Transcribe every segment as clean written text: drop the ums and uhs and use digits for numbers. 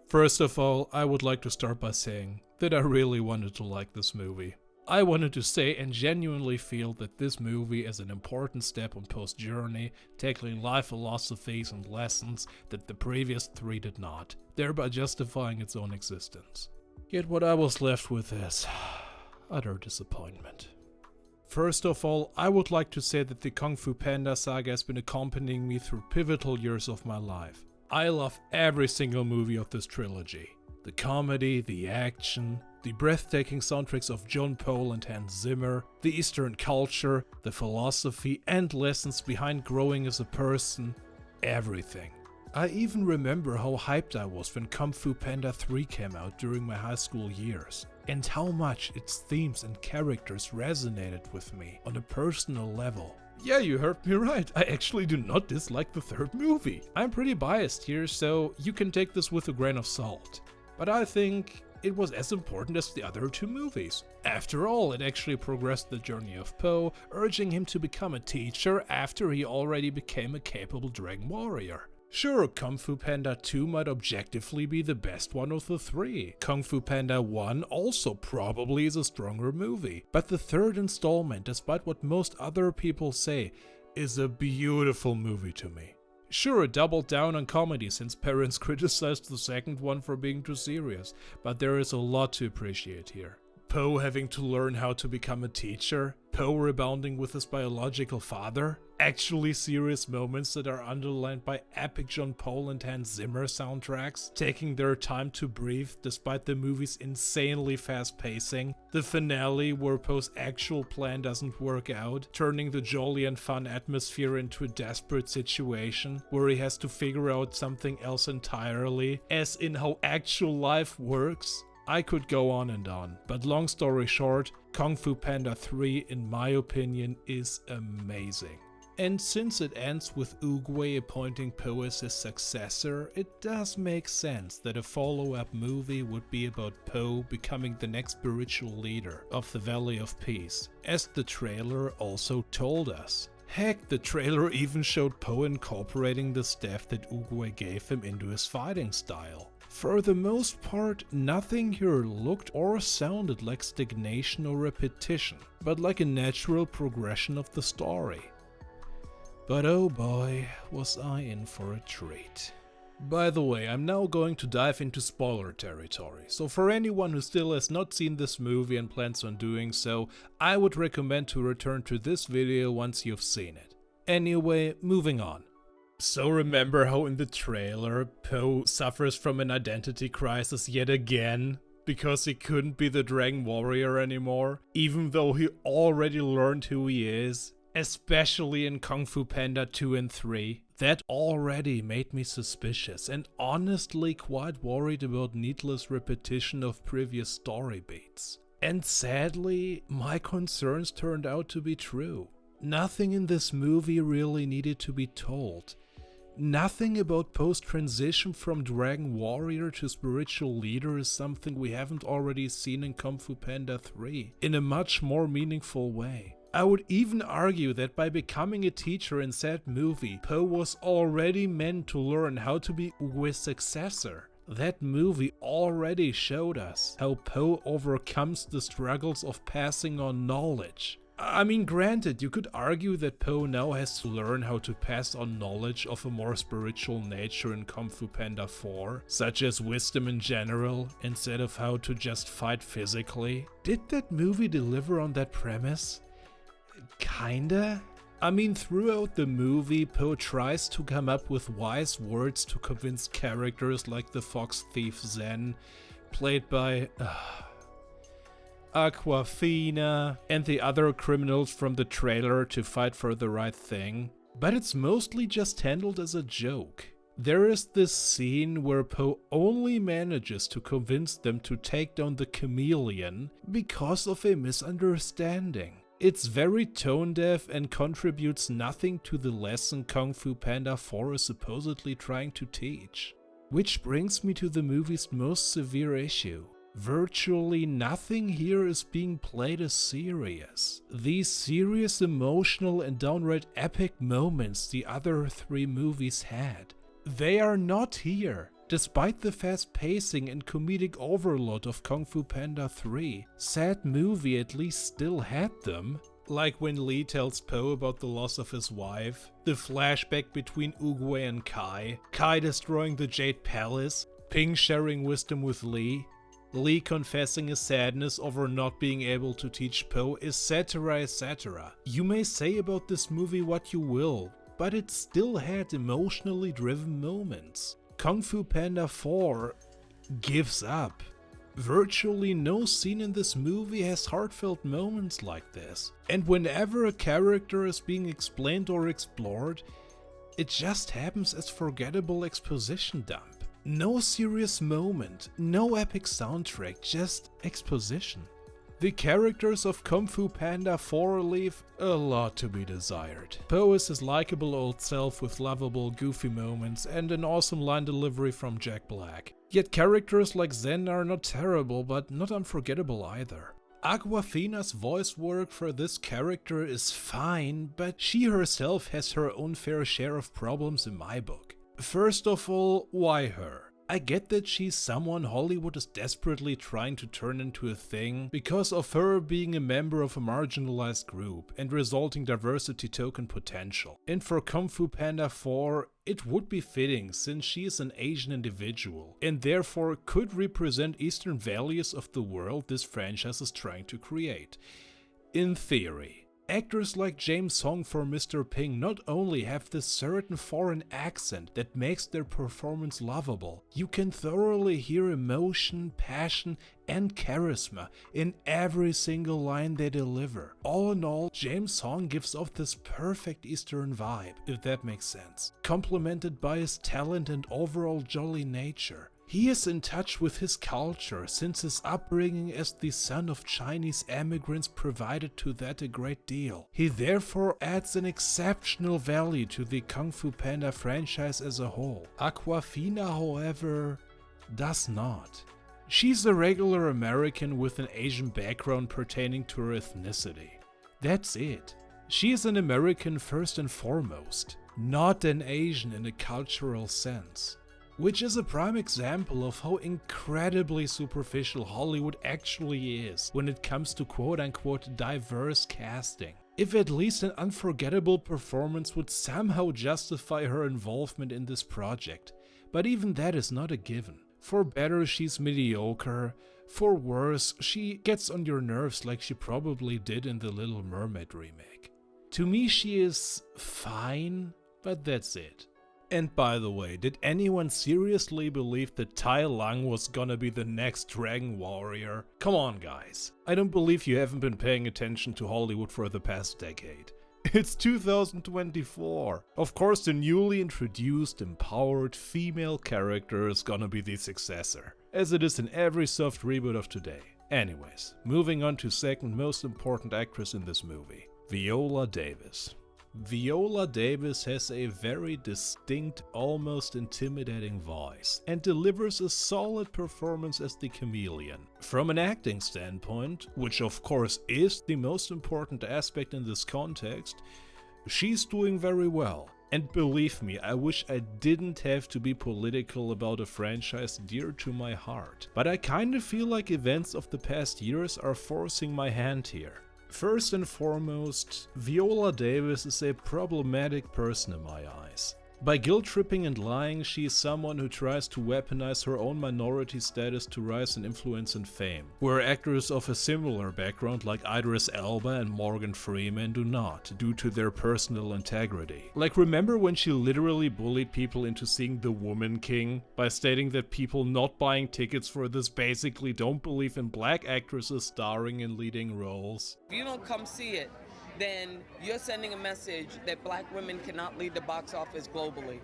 First of all, I would like to start by saying that I really wanted to like this movie. I wanted to say and genuinely feel that this movie is an important step on Poe's journey, tackling life philosophies and lessons that the previous three did not, thereby justifying its own existence. Yet what I was left with is utter disappointment. First of all, I would like to say that the Kung Fu Panda saga has been accompanying me through pivotal years of my life. I love every single movie of this trilogy. The comedy, the action, the breathtaking soundtracks of John Pole and Hans Zimmer, the Eastern culture, the philosophy and lessons behind growing as a person, everything. I even remember how hyped I was when Kung Fu Panda 3 came out during my high school years, and how much its themes and characters resonated with me on a personal level. Yeah, you heard me right, I actually do not dislike the third movie. I'm pretty biased here, so you can take this with a grain of salt. But I think it was as important as the other two movies. After all, it actually progressed the journey of Poe, urging him to become a teacher after he already became a capable dragon warrior. Sure, Kung Fu Panda 2 might objectively be the best one of the three. Kung Fu Panda 1 also probably is a stronger movie. But the third installment, despite what most other people say, is a beautiful movie to me. Sure, it doubled down on comedy since parents criticized the second one for being too serious, but there is a lot to appreciate here. Poe having to learn how to become a teacher, Poe rebounding with his biological father, actually serious moments that are underlined by epic John Pole and Hans Zimmer soundtracks, taking their time to breathe despite the movie's insanely fast pacing, the finale where Poe's actual plan doesn't work out, turning the jolly and fun atmosphere into a desperate situation where he has to figure out something else entirely, as in how actual life works. I could go on, but long story short, Kung Fu Panda 3, in my opinion, is amazing. And since it ends with Oogway appointing Poe as his successor, it does make sense that a follow-up movie would be about Poe becoming the next spiritual leader of the Valley of Peace, as the trailer also told us. Heck, the trailer even showed Poe incorporating the staff that Oogway gave him into his fighting style. For the most part, nothing here looked or sounded like stagnation or repetition, but like a natural progression of the story. But oh boy, was I in for a treat. By the way, I'm now going to dive into spoiler territory, so for anyone who still has not seen this movie and plans on doing so, I would recommend to return to this video once you've seen it. Anyway, moving on. So remember how in the trailer, Poe suffers from an identity crisis yet again? Because he couldn't be the Dragon Warrior anymore, even though he already learned who he is? Especially in Kung Fu Panda 2 and 3. That already made me suspicious and honestly quite worried about needless repetition of previous story beats. And sadly, my concerns turned out to be true. Nothing in this movie really needed to be told. Nothing about Poe's transition from Dragon Warrior to spiritual leader is something we haven't already seen in Kung Fu Panda 3 in a much more meaningful way. I would even argue that by becoming a teacher in said movie, Poe was already meant to learn how to be Oogway's successor. That movie already showed us how Poe overcomes the struggles of passing on knowledge. I mean, granted, you could argue that Poe now has to learn how to pass on knowledge of a more spiritual nature in Kung Fu Panda 4, such as wisdom in general, instead of how to just fight physically. Did that movie deliver on that premise? Kinda? I mean, throughout the movie, Poe tries to come up with wise words to convince characters like the fox thief Zen, played by Aquafina, and the other criminals from the trailer to fight for the right thing, but it's mostly just handled as a joke. There is this scene where Poe only manages to convince them to take down the chameleon because of a misunderstanding. It's very tone-deaf and contributes nothing to the lesson Kung Fu Panda 4 is supposedly trying to teach. Which brings me to the movie's most severe issue. Virtually nothing here is being played as serious. These serious, emotional, and downright epic moments the other three movies had, they are not here. Despite the fast pacing and comedic overload of Kung Fu Panda 3, that movie at least still had them. Like when Lee tells Po about the loss of his wife, the flashback between Oogway and Kai, Kai destroying the Jade Palace, Ping sharing wisdom with Lee, Lee confessing his sadness over not being able to teach Po, etc, etc. You may say about this movie what you will, but it still had emotionally driven moments. Kung Fu Panda 4 gives up. Virtually no scene in this movie has heartfelt moments like this. And whenever a character is being explained or explored, it just happens as forgettable exposition dump. No serious moment, no epic soundtrack, just exposition. The characters of Kung Fu Panda 4 leave a lot to be desired. Po is his likable old self with lovable, goofy moments and an awesome line delivery from Jack Black. Yet characters like Zen are not terrible, but not unforgettable either. Awkwafina's voice work for this character is fine, but she herself has her own fair share of problems in my book. First of all, why her? I get that she's someone Hollywood is desperately trying to turn into a thing because of her being a member of a marginalized group and resulting diversity token potential. And for Kung Fu Panda 4, it would be fitting since she is an Asian individual and therefore could represent Eastern values of the world this franchise is trying to create. In theory. Actors like James Hong for Mr. Ping not only have this certain foreign accent that makes their performance lovable, you can thoroughly hear emotion, passion, and charisma in every single line they deliver. All in all, James Hong gives off this perfect Eastern vibe, if that makes sense, complemented by his talent and overall jolly nature. He is in touch with his culture since his upbringing as the son of Chinese immigrants provided to that a great deal. He therefore adds an exceptional value to the Kung Fu Panda franchise as a whole. Awkwafina, however, does not. She's a regular American with an Asian background pertaining to her ethnicity. That's it. She is an American first and foremost, not an Asian in a cultural sense. Which is a prime example of how incredibly superficial Hollywood actually is when it comes to quote-unquote diverse casting. If at least an unforgettable performance would somehow justify her involvement in this project, but even that is not a given. For better, she's mediocre. For worse, she gets on your nerves like she probably did in the Little Mermaid remake. To me, she is fine, but that's it. And by the way, did anyone seriously believe that Tai Lung was gonna be the next Dragon Warrior? Come on guys, I don't believe you haven't been paying attention to Hollywood for the past decade. It's 2024. Of course the newly introduced, empowered female character is gonna be the successor, as it is in every soft reboot of today. Anyways, moving on to second most important actress in this movie, Viola Davis. Viola Davis has a very distinct, almost intimidating voice and delivers a solid performance as the chameleon. From an acting standpoint, which of course is the most important aspect in this context, she's doing very well. And believe me, I wish I didn't have to be political about a franchise dear to my heart. But I kinda feel like events of the past years are forcing my hand here. First and foremost, Viola Davis is a problematic person in my eyes. By guilt-tripping and lying, she is someone who tries to weaponize her own minority status to rise in influence and fame, where actors of a similar background like Idris Elba and Morgan Freeman do not, due to their personal integrity. Like, remember when she literally bullied people into seeing The Woman King by stating that people not buying tickets for this basically don't believe in black actresses starring in leading roles? If you don't come see it, then you're sending a message that black women cannot lead the box office globally,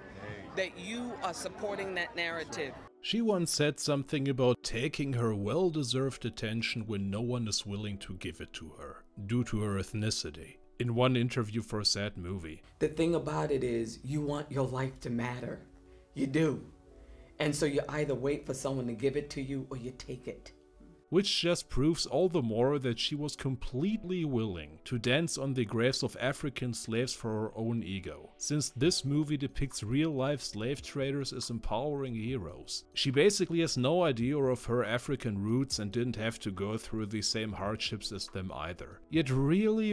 that you are supporting that narrative. She once said something about taking her well-deserved attention when no one is willing to give it to her, due to her ethnicity, in one interview for Sad Movie. The thing about it is, you want your life to matter. You do. And so you either wait for someone to give it to you or you take it. which just proves all the more that she was completely willing to dance on the graves of African slaves for her own ego. Since this movie depicts real-life slave traders as empowering heroes, she basically has no idea of her African roots and didn't have to go through the same hardships as them either, yet really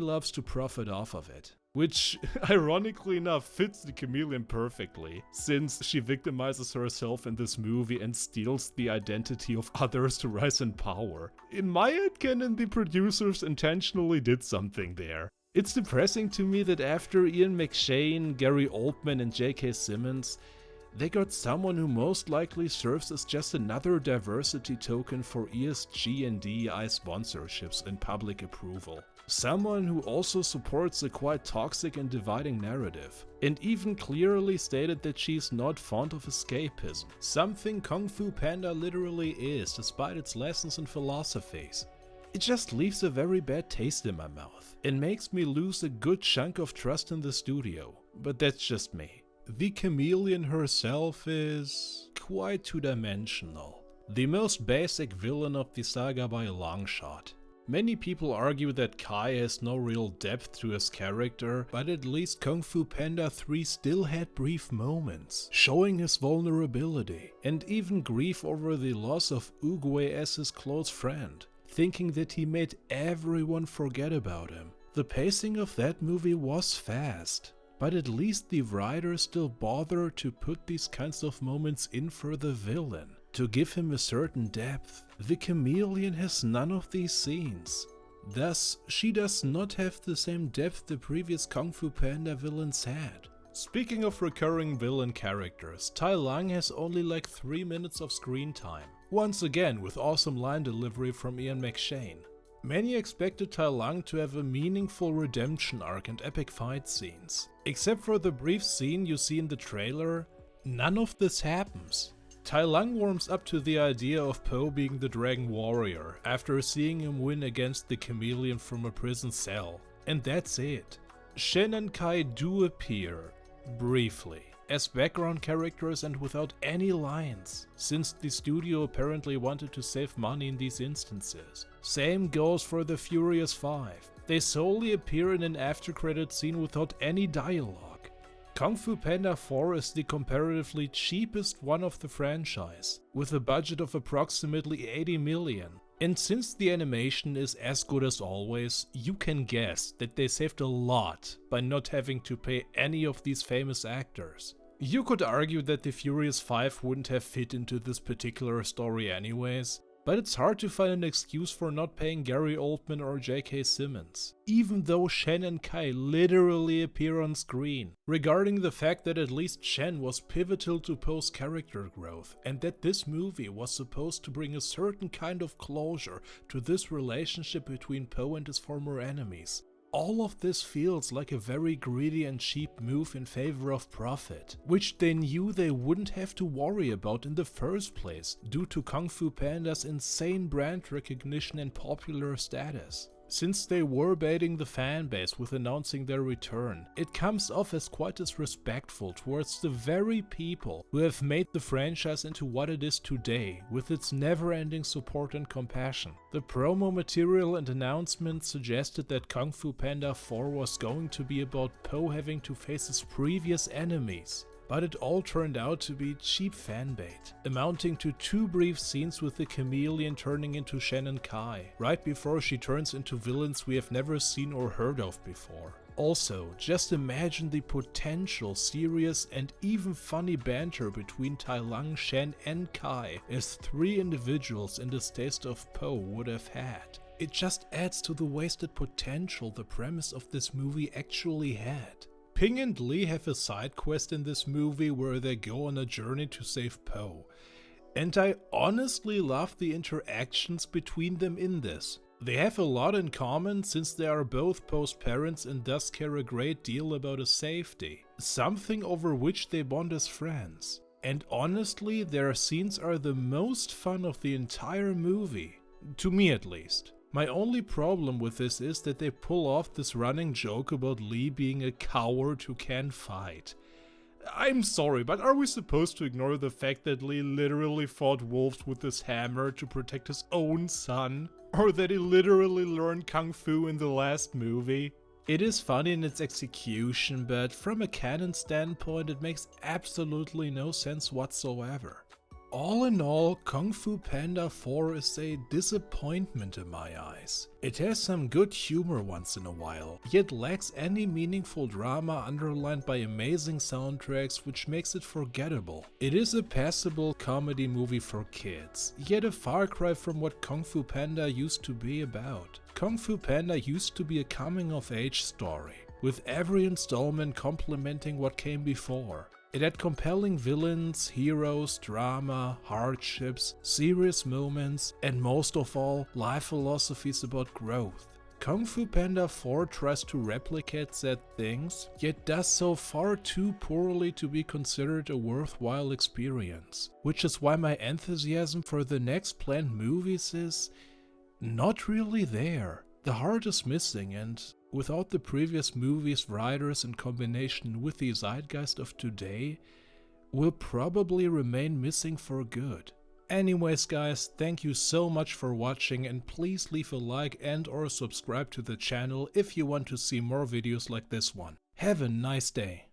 loves to profit off of it. Which, ironically enough, fits the chameleon perfectly, since she victimizes herself in this movie and steals the identity of others to rise in power. In my headcanon, the producers intentionally did something there. It's depressing to me that after Ian McShane, Gary Oldman and J.K. Simmons, they got someone who most likely serves as just another diversity token for ESG and DEI sponsorships and public approval. Someone who also supports a quite toxic and dividing narrative, and even clearly stated that she's not fond of escapism, something Kung Fu Panda literally is, despite its lessons and philosophies. It just leaves a very bad taste in my mouth, and makes me lose a good chunk of trust in the studio, but that's just me. The chameleon herself is quite two-dimensional. The most basic villain of the saga by a long shot. Many people argue that Kai has no real depth to his character, but at least Kung Fu Panda 3 still had brief moments, showing his vulnerability, and even grief over the loss of Oogway as his close friend, thinking that he made everyone forget about him. The pacing of that movie was fast, but at least the writers still bother to put these kinds of moments in for the villain, to give him a certain depth. The chameleon has none of these scenes. Thus, she does not have the same depth the previous Kung Fu Panda villains had. Speaking of recurring villain characters, Tai Lung has only like 3 minutes of screen time. Once again with awesome line delivery from Ian McShane. Many expected Tai Lung to have a meaningful redemption arc and epic fight scenes. Except for the brief scene you see in the trailer, none of this happens. Tai Lung warms up to the idea of Po being the Dragon Warrior after seeing him win against the chameleon from a prison cell. And that's it. Shen and Kai do appear, briefly, as background characters and without any lines, since the studio apparently wanted to save money in these instances. Same goes for the Furious 5. They solely appear in an after-credit scene without any dialogue. Kung Fu Panda 4 is the comparatively cheapest one of the franchise, with a budget of approximately 80 million. And since the animation is as good as always, you can guess that they saved a lot by not having to pay any of these famous actors. You could argue that the Furious 5 wouldn't have fit into this particular story anyways, but it's hard to find an excuse for not paying Gary Oldman or J.K. Simmons, even though Shen and Kai literally appear on screen, regarding the fact that at least Shen was pivotal to Po's character growth, and that this movie was supposed to bring a certain kind of closure to this relationship between Po and his former enemies. All of this feels like a very greedy and cheap move in favor of profit, which they knew they wouldn't have to worry about in the first place due to Kung Fu Panda's insane brand recognition and popular status. Since they were baiting the fanbase with announcing their return, it comes off as quite disrespectful towards the very people who have made the franchise into what it is today, with its never-ending support and compassion. The promo material and announcements suggested that Kung Fu Panda 4 was going to be about Po having to face his previous enemies. But it all turned out to be cheap fanbait, amounting to 2 brief scenes with the chameleon turning into Shen and Kai, right before she turns into villains we have never seen or heard of before. Also, just imagine the potential serious and even funny banter between Tai Lung, Shen and Kai as 3 individuals in this taste of Po would have had. It just adds to the wasted potential the premise of this movie actually had. Ping and Lee have a side quest in this movie where they go on a journey to save Po, and I honestly love the interactions between them in this. They have a lot in common since they are both Po's parents and thus care a great deal about his safety, something over which they bond as friends. And honestly, their scenes are the most fun of the entire movie, to me at least. My only problem with this is that they pull off this running joke about Lee being a coward who can't fight. I'm sorry, but are we supposed to ignore the fact that Lee literally fought wolves with his hammer to protect his own son? Or that he literally learned Kung Fu in the last movie? It is funny in its execution, but from a canon standpoint it makes absolutely no sense whatsoever. All in all, Kung Fu Panda 4 is a disappointment in my eyes. It has some good humor once in a while, yet lacks any meaningful drama underlined by amazing soundtracks, which makes it forgettable. It is a passable comedy movie for kids, yet a far cry from what Kung Fu Panda used to be about. Kung Fu Panda used to be a coming-of-age story, with every installment complementing what came before. It had compelling villains, heroes, drama, hardships, serious moments, and most of all, life philosophies about growth. Kung Fu Panda 4 tries to replicate said things, yet does so far too poorly to be considered a worthwhile experience. Which is why my enthusiasm for the next planned movies is not really there. The heart is missing, and without the previous movies' writers in combination with the zeitgeist of today, will probably remain missing for good. Anyways guys, thank you so much for watching, and please leave a like and or subscribe to the channel if you want to see more videos like this one. Have a nice day.